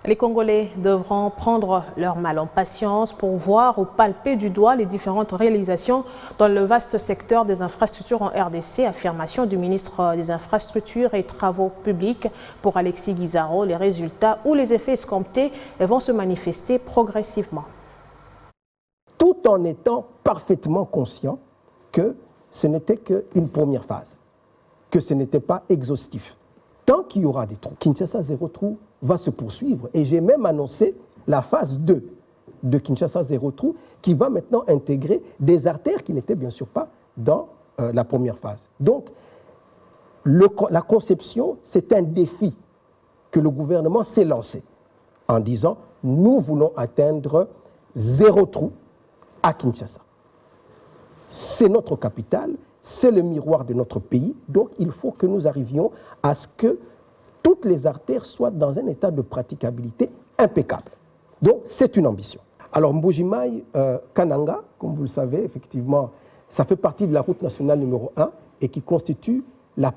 Les Congolais devront prendre leur mal en patience pour voir ou palper du doigt les différentes réalisations dans le vaste secteur des infrastructures en RDC, affirmation du ministre des Infrastructures et Travaux publics pour Alexis Guizaro. Les résultats ou les effets escomptés vont se manifester progressivement. Tout en étant parfaitement conscient que ce n'était qu'une première phase, que ce n'était pas exhaustif. Tant qu'il y aura des trous, Kinshasa Zéro Trou va se poursuivre. Et j'ai même annoncé la phase 2 de Kinshasa Zéro Trou qui va maintenant intégrer des artères qui n'étaient bien sûr pas dans la première phase. Donc, la conception, c'est un défi que le gouvernement s'est lancé en disant « Nous voulons atteindre zéro trou à Kinshasa. C'est notre capitale, c'est le miroir de notre pays, donc il faut que nous arrivions à ce que toutes les artères soient dans un état de praticabilité impeccable. Donc c'est une ambition. Alors Mbuji-Mayi, Kananga, comme vous le savez, effectivement, ça fait partie de la route nationale numéro 1 et qui constitue la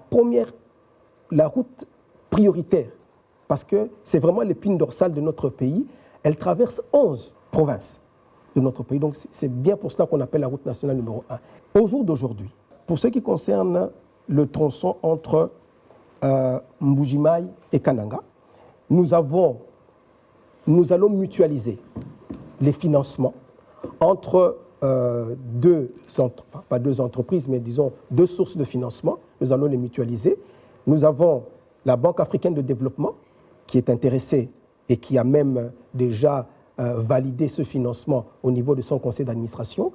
route prioritaire parce que c'est vraiment l'épine dorsale de notre pays. Elle traverse 11 provinces de notre pays, donc c'est bien pour cela qu'on appelle la route nationale numéro 1. Au jour d'aujourd'hui, pour ce qui concerne le tronçon entre Mbuji-Mayi et Kananga, nous allons mutualiser les financements entre pas deux entreprises, mais disons deux sources de financement. Nous allons les mutualiser. Nous avons la Banque africaine de développement qui est intéressée et qui a même déjà validé ce financement au niveau de son conseil d'administration.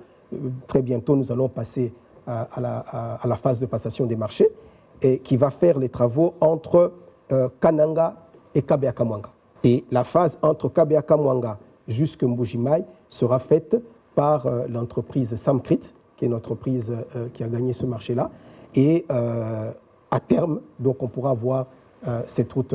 Très bientôt, nous allons passer à la phase de passation des marchés et qui va faire les travaux entre Kananga et Kabea-Kamwanga. Et la phase entre Kabea-Kamwanga jusqu'à Mbuji-Mayi sera faite par l'entreprise Samcrit, qui est une entreprise qui a gagné ce marché-là. Et à terme, donc, on pourra voir cette route